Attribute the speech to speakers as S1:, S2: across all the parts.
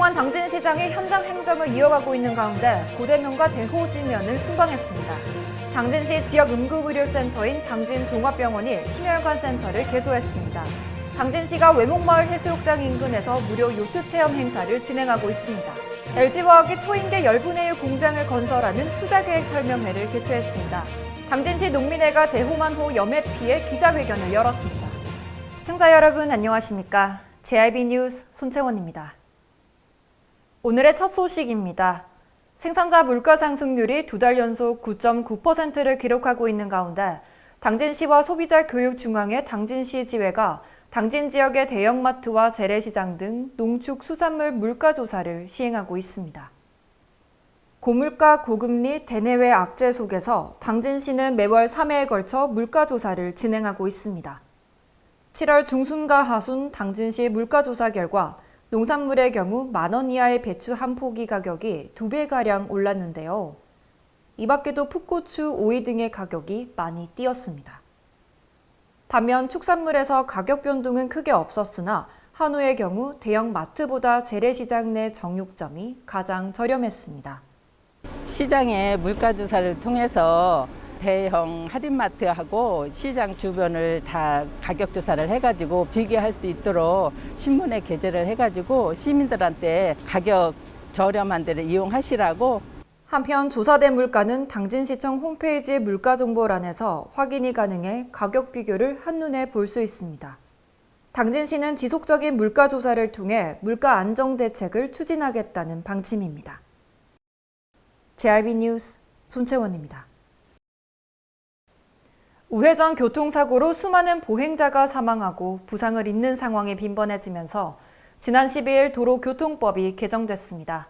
S1: 오성환 당진시장이 현장 행정을 이어가고 있는 가운데 고대면과 대호지면을 순방했습니다. 당진시 지역 응급의료센터인 당진종합병원이 심혈관 센터를 개소했습니다. 당진시가 외목마을 해수욕장 인근에서 무료 요트 체험 행사를 진행하고 있습니다. LG화학이 초인계 열분의 1 공장을 건설하는 투자계획 설명회를 개최했습니다. 당진시 농민회가 대호만호 염해 피해 기자회견을 열었습니다. 시청자 여러분 안녕하십니까? JIB 뉴스 손채원입니다. 오늘의 첫 소식입니다. 생산자 물가 상승률이 2달 연속 9.9%를 기록하고 있는 가운데 당진시와 소비자교육중앙회 당진시 지회가 당진 지역의 대형마트와 재래시장 등 농축 수산물 물가조사를 시행하고 있습니다. 고물가 고금리 대내외 악재 속에서 당진시는 매월 3회에 걸쳐 물가조사를 진행하고 있습니다. 7월 중순과 하순 당진시 물가조사 결과 농산물의 경우 만원 이하의 배추 한 포기 가격이 2배가량 올랐는데요. 이 밖에도 풋고추, 오이 등의 가격이 많이 뛰었습니다. 반면 축산물에서 가격 변동은 크게 없었으나 한우의 경우 대형 마트보다 재래시장 내 정육점이 가장 저렴했습니다.
S2: 시장의 물가조사를 통해서 대형 할인마트하고 시장 주변을 다 가격 조사를 해가지고 비교할 수 있도록 신문에 게재를 해가지고 시민들한테 가격 저렴한 데를 이용하시라고.
S1: 한편 조사된 물가는 당진시청 홈페이지 물가정보란에서 확인이 가능해 가격 비교를 한눈에 볼 수 있습니다. 당진시는 지속적인 물가조사를 통해 물가 안정 대책을 추진하겠다는 방침입니다. JIB 뉴스 손채원입니다. 우회전 교통사고로 수많은 보행자가 사망하고 부상을 입는 상황이 빈번해지면서 지난 12일 도로교통법이 개정됐습니다.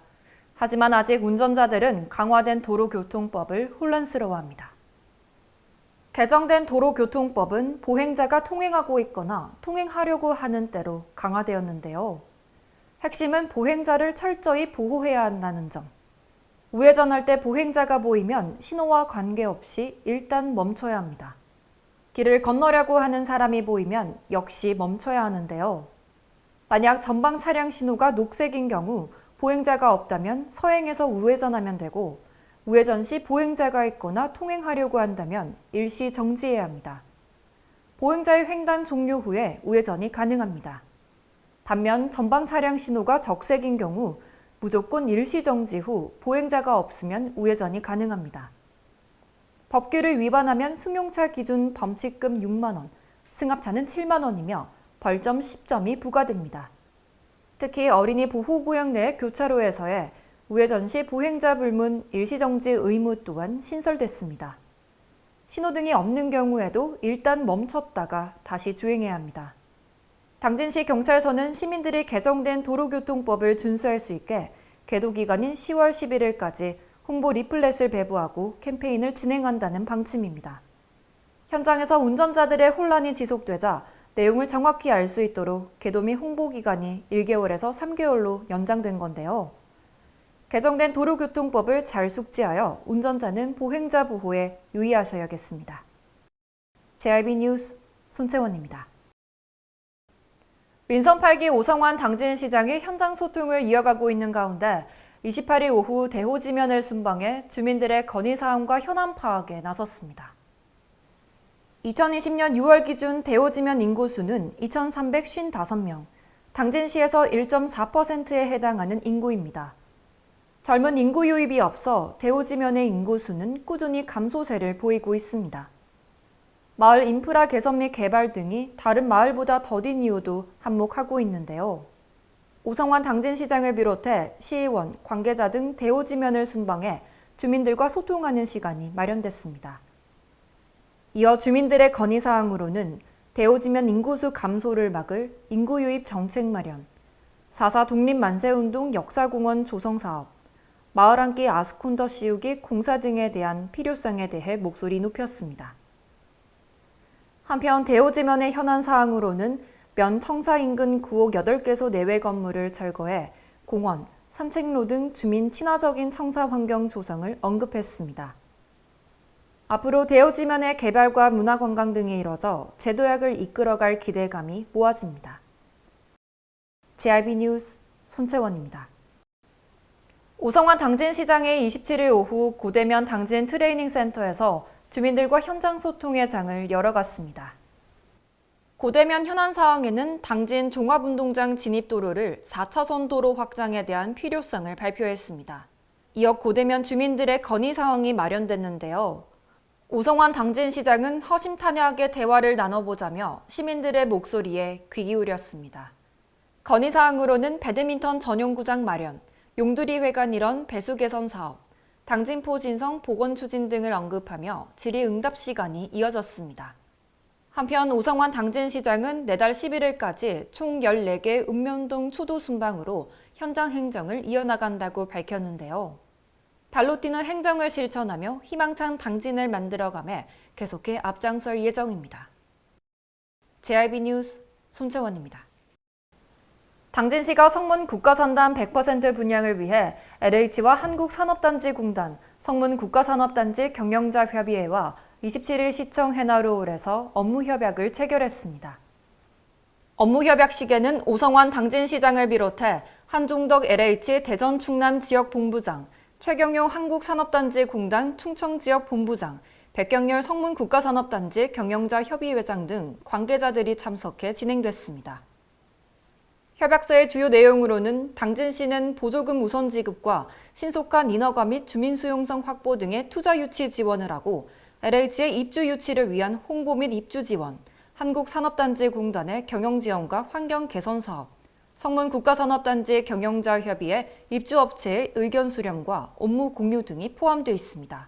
S1: 하지만 아직 운전자들은 강화된 도로교통법을 혼란스러워합니다. 개정된 도로교통법은 보행자가 통행하고 있거나 통행하려고 하는 때로 강화되었는데요. 핵심은 보행자를 철저히 보호해야 한다는 점. 우회전할 때 보행자가 보이면 신호와 관계없이 일단 멈춰야 합니다. 길을 건너려고 하는 사람이 보이면 역시 멈춰야 하는데요. 만약 전방 차량 신호가 녹색인 경우 보행자가 없다면 서행해서 우회전하면 되고 우회전 시 보행자가 있거나 통행하려고 한다면 일시 정지해야 합니다. 보행자의 횡단 종료 후에 우회전이 가능합니다. 반면 전방 차량 신호가 적색인 경우 무조건 일시 정지 후 보행자가 없으면 우회전이 가능합니다. 법규를 위반하면 승용차 기준 범칙금 6만 원, 승합차는 7만 원이며 벌점 10점이 부과됩니다. 특히 어린이 보호구역 내 교차로에서의 우회전 시 보행자 불문 일시정지 의무 또한 신설됐습니다. 신호등이 없는 경우에도 일단 멈췄다가 다시 주행해야 합니다. 당진시 경찰서는 시민들이 개정된 도로교통법을 준수할 수 있게 계도 기간인 10월 11일까지 홍보 리플렛을 배부하고 캠페인을 진행한다는 방침입니다. 현장에서 운전자들의 혼란이 지속되자 내용을 정확히 알 수 있도록 계도 및 홍보 기간이 1개월에서 3개월로 연장된 건데요. 개정된 도로교통법을 잘 숙지하여 운전자는 보행자 보호에 유의하셔야겠습니다. JIB 뉴스 손채원입니다. 민선 8기 오성환 당진시장이 현장 소통을 이어가고 있는 가운데 28일 오후 대호지면을 순방해 주민들의 건의사항과 현안 파악에 나섰습니다. 2020년 6월 기준 대호지면 인구수는 2,355명, 당진시에서 1.4%에 해당하는 인구입니다. 젊은 인구 유입이 없어 대호지면의 인구수는 꾸준히 감소세를 보이고 있습니다. 마을 인프라 개선 및 개발 등이 다른 마을보다 더딘 이유도 한몫하고 있는데요. 오성환 당진시장을 비롯해 시의원, 관계자 등 대호지면을 순방해 주민들과 소통하는 시간이 마련됐습니다. 이어 주민들의 건의사항으로는 대호지면 인구수 감소를 막을 인구 유입 정책 마련, 4.4 독립만세운동 역사공원 조성사업, 마을 한 끼 아스콘더 씌우기 공사 등에 대한 필요성에 대해 목소리 높였습니다. 한편 대호지면의 현안 사항으로는 면 청사 인근 구옥 8개소 내외 건물을 철거해 공원, 산책로 등 주민 친화적인 청사 환경 조성을 언급했습니다. 앞으로 대호지면의 개발과 문화관광 등이 이뤄져 재도약을 이끌어갈 기대감이 모아집니다. JIB 뉴스 손채원입니다. 오성환 당진시장이 27일 오후 고대면 당진 트레이닝센터에서 주민들과 현장 소통의 장을 열어갔습니다. 고대면 현안 사항에는 당진 종합운동장 진입도로를 4차선 도로 확장에 대한 필요성을 발표했습니다. 이어 고대면 주민들의 건의 사항이 마련됐는데요. 오성환 당진시장은 허심탄회하게 대화를 나눠보자며 시민들의 목소리에 귀 기울였습니다. 건의사항으로는 배드민턴 전용구장 마련, 용두리 회관 일원 배수 개선 사업, 당진포 진성 복원 추진 등을 언급하며 질의응답 시간이 이어졌습니다. 한편 오성환 당진시장은 내달 11일까지 총 14개 읍면동 초도 순방으로 현장 행정을 이어나간다고 밝혔는데요. 발로 뛰는 행정을 실천하며 희망찬 당진을 만들어가며 계속해 앞장설 예정입니다. JIB 뉴스 손채원입니다. 당진시가 성문 국가산단 100% 분양을 위해 LH와 한국산업단지공단, 성문 국가산업단지 경영자협의회와 27일 시청 해나루홀에서 업무협약을 체결했습니다. 업무협약식에는 오성환 당진시장을 비롯해 한종덕 LH 대전 충남 지역본부장, 최경용 한국산업단지공단 충청지역본부장, 백경렬 성문 국가산업단지 경영자협의회장 등 관계자들이 참석해 진행됐습니다. 협약서의 주요 내용으로는 당진시는 보조금 우선 지급과 신속한 인허가 및 주민 수용성 확보 등의 투자 유치 지원을 하고 LH의 입주 유치를 위한 홍보 및 입주 지원, 한국산업단지공단의 경영 지원과 환경 개선 사업, 성문 국가산업단지 경영자협의회 입주업체의 의견 수렴과 업무 공유 등이 포함되어 있습니다.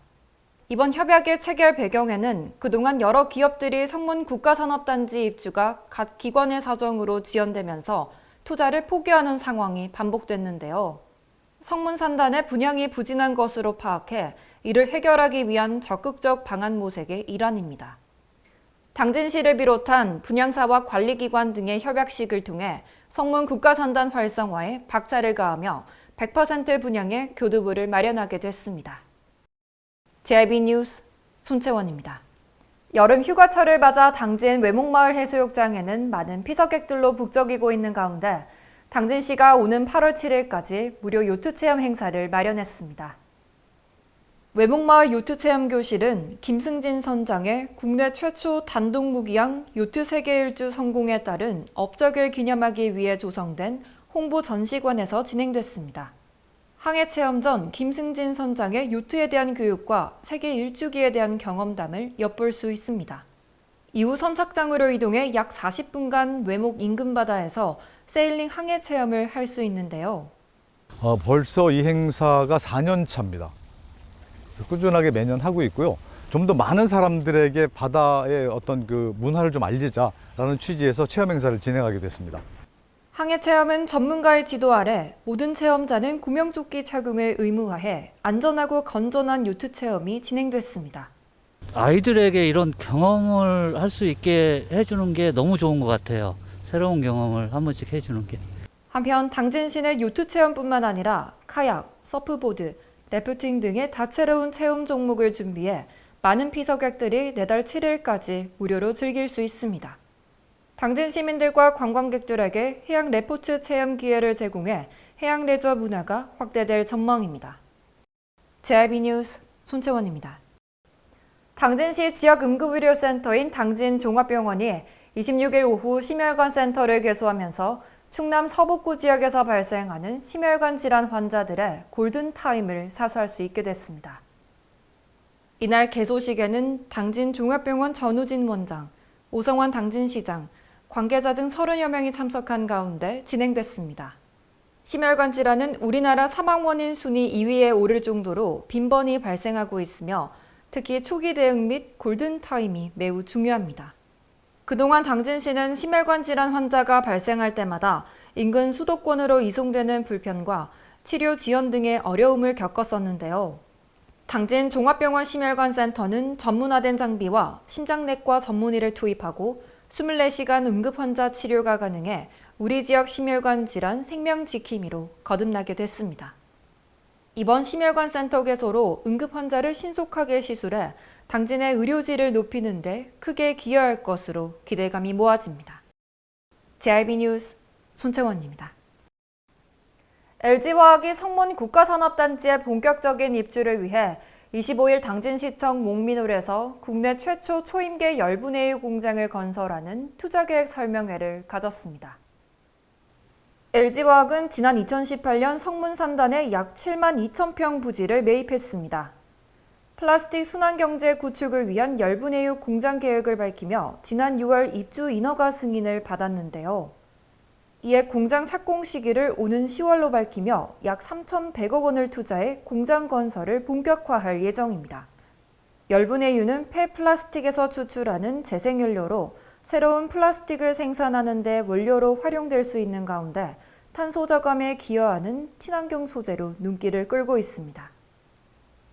S1: 이번 협약의 체결 배경에는 그동안 여러 기업들이 성문 국가산업단지 입주가 각 기관의 사정으로 지연되면서 투자를 포기하는 상황이 반복됐는데요. 성문 산단의 분양이 부진한 것으로 파악해 이를 해결하기 위한 적극적 방안 모색의 일환입니다. 당진시를 비롯한 분양사와 관리기관 등의 협약식을 통해 성문 국가산단 활성화에 박차를 가하며 100% 분양의 교두보를 마련하게 됐습니다. JIB 뉴스 손채원입니다. 여름 휴가철을 맞아 당진 외목마을 해수욕장에는 많은 피서객들로 북적이고 있는 가운데 당진시가 오는 8월 7일까지 무료 요트 체험 행사를 마련했습니다. 외목마을 요트 체험 교실은 김승진 선장의 국내 최초 단독 무기양 요트 세계 일주 성공에 따른 업적을 기념하기 위해 조성된 홍보 전시관에서 진행됐습니다. 항해 체험 전 김승진 선장의 요트에 대한 교육과 세계 일주기에 대한 경험담을 엿볼 수 있습니다. 이후 선착장으로 이동해 약 40분간 외목 인근 바다에서 세일링 항해 체험을 할 수 있는데요.
S3: 벌써 이 행사가 4년 차입니다. 꾸준하게 매년 하고 있고요. 좀 더 많은 사람들에게 바다의 어떤 그 문화를 좀 알리자라는 취지에서 체험 행사를 진행하게 됐습니다.
S1: 항해 체험은 전문가의 지도 아래 모든 체험자는 구명조끼 착용을 의무화해 안전하고 건전한 요트 체험이 진행됐습니다.
S4: 아이들에게 이런 경험을 할 수 있게 해주는 게 너무 좋은 것 같아요. 새로운 경험을 한 번씩 해주는 게.
S1: 한편 당진시는 요트 체험뿐만 아니라 카약, 서프보드, 래프팅 등의 다채로운 체험 종목을 준비해 많은 피서객들이 내달 7일까지 무료로 즐길 수 있습니다. 당진 시민들과 관광객들에게 해양 레포츠 체험 기회를 제공해 해양 레저 문화가 확대될 전망입니다. JIB 뉴스 손채원입니다. 당진시 지역 응급의료센터인 당진 종합병원이 26일 오후 심혈관 센터를 개소하면서 충남 서북구 지역에서 발생하는 심혈관 질환 환자들의 골든타임을 사수할 수 있게 됐습니다. 이날 개소식에는 당진 종합병원 전우진 원장, 오성환 당진시장, 관계자 등 30여 명이 참석한 가운데 진행됐습니다. 심혈관 질환은 우리나라 사망 원인 순위 2위에 오를 정도로 빈번히 발생하고 있으며 특히 초기 대응 및 골든타임이 매우 중요합니다. 그동안 당진시는 심혈관 질환 환자가 발생할 때마다 인근 수도권으로 이송되는 불편과 치료 지연 등의 어려움을 겪었었는데요. 당진 종합병원 심혈관센터는 전문화된 장비와 심장내과 전문의를 투입하고 24시간 응급환자 치료가 가능해 우리 지역 심혈관 질환 생명지킴이로 거듭나게 됐습니다. 이번 심혈관센터 개소로 응급환자를 신속하게 시술해 당진의 의료질을 높이는 데 크게 기여할 것으로 기대감이 모아집니다. JIB 뉴스 손채원입니다. LG화학이 성문 국가산업단지의 본격적인 입주를 위해 25일 당진시청 몽민홀에서 국내 최초 초임계 열분의 1 공장을 건설하는 투자계획 설명회를 가졌습니다. LG화학은 지난 2018년 성문 산단에 약 7만 2천 평 부지를 매입했습니다. 플라스틱 순환경제 구축을 위한 열분의 1 공장 계획을 밝히며 지난 6월 입주 인허가 승인을 받았는데요. 이에 공장 착공 시기를 오는 10월로 밝히며 약 3,100억 원을 투자해 공장 건설을 본격화할 예정입니다. 열분의 유는 폐플라스틱에서 추출하는 재생연료로 새로운 플라스틱을 생산하는 데 원료로 활용될 수 있는 가운데 탄소 저감에 기여하는 친환경 소재로 눈길을 끌고 있습니다.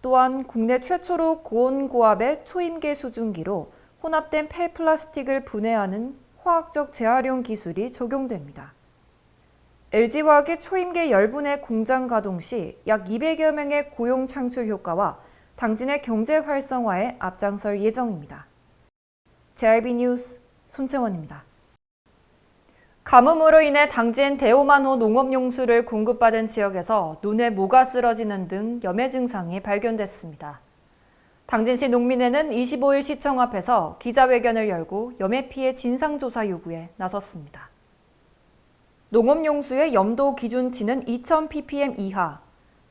S1: 또한 국내 최초로 고온고압의 초임계 수증기로 혼합된 폐플라스틱을 분해하는 화학적 재활용 기술이 적용됩니다. LG화학의 초임계 열분의 공장 가동 시 약 200여 명의 고용 창출 효과와 당진의 경제 활성화에 앞장설 예정입니다. JIB 뉴스 손채원입니다. 가뭄으로 인해 당진 대오만호 농업용수를 공급받은 지역에서 논에 모가 쓰러지는 등 염해 증상이 발견됐습니다. 당진시 농민회는 25일 시청 앞에서 기자회견을 열고 염해 피해 진상조사 요구에 나섰습니다. 농업용수의 염도 기준치는 2000ppm 이하.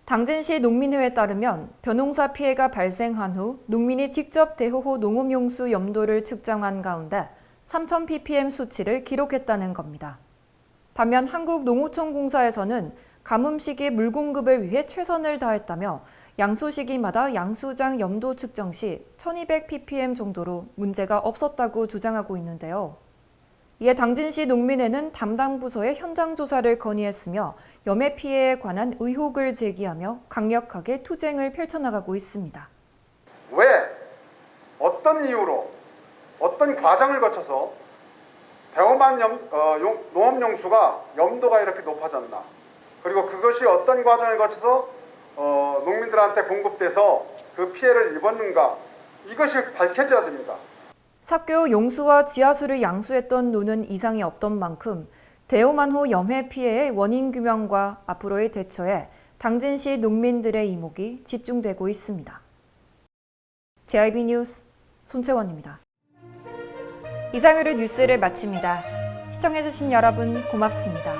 S1: 당진시 농민회에 따르면 벼농사 피해가 발생한 후 농민이 직접 대호호 농업용수 염도를 측정한 가운데 3000ppm 수치를 기록했다는 겁니다. 반면 한국농어촌공사에서는 가뭄 시기 물 공급을 위해 최선을 다했다며 양수 시기마다 양수장 염도 측정 시 1200ppm 정도로 문제가 없었다고 주장하고 있는데요. 이에 당진시 농민회는 담당 부서에 현장 조사를 건의했으며 염해 피해에 관한 의혹을 제기하며 강력하게 투쟁을 펼쳐나가고 있습니다.
S5: 왜? 어떤 이유로? 어떤 과정을 거쳐서 대오만 농업용수가 염도가 이렇게 높아졌나? 그리고 그것이 어떤 과정을 거쳐서 농민들한테 공급돼서 그 피해를 입었는가? 이것이 밝혀져야 됩니다.
S1: 삭교 용수와 지하수를 양수했던 논은 이상이 없던 만큼 대오만호 염해 피해의 원인 규명과 앞으로의 대처에 당진시 농민들의 이목이 집중되고 있습니다. JIB 뉴스 손채원입니다. 이상으로 뉴스를 마칩니다. 시청해주신 여러분 고맙습니다.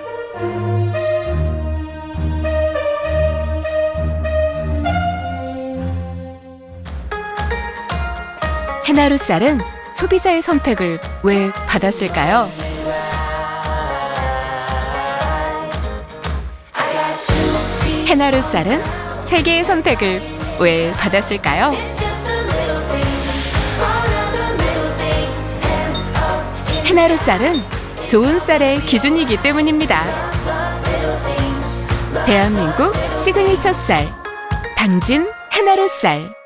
S6: 헤나루 쌀은 소비자의 선택을 왜 받았을까요? 헤나루 쌀은 세계의 선택을 왜 받았을까요? 헤나루 쌀은 좋은 쌀의 기준이기 때문입니다. 대한민국 시그니처 쌀, 당진 헤나루 쌀.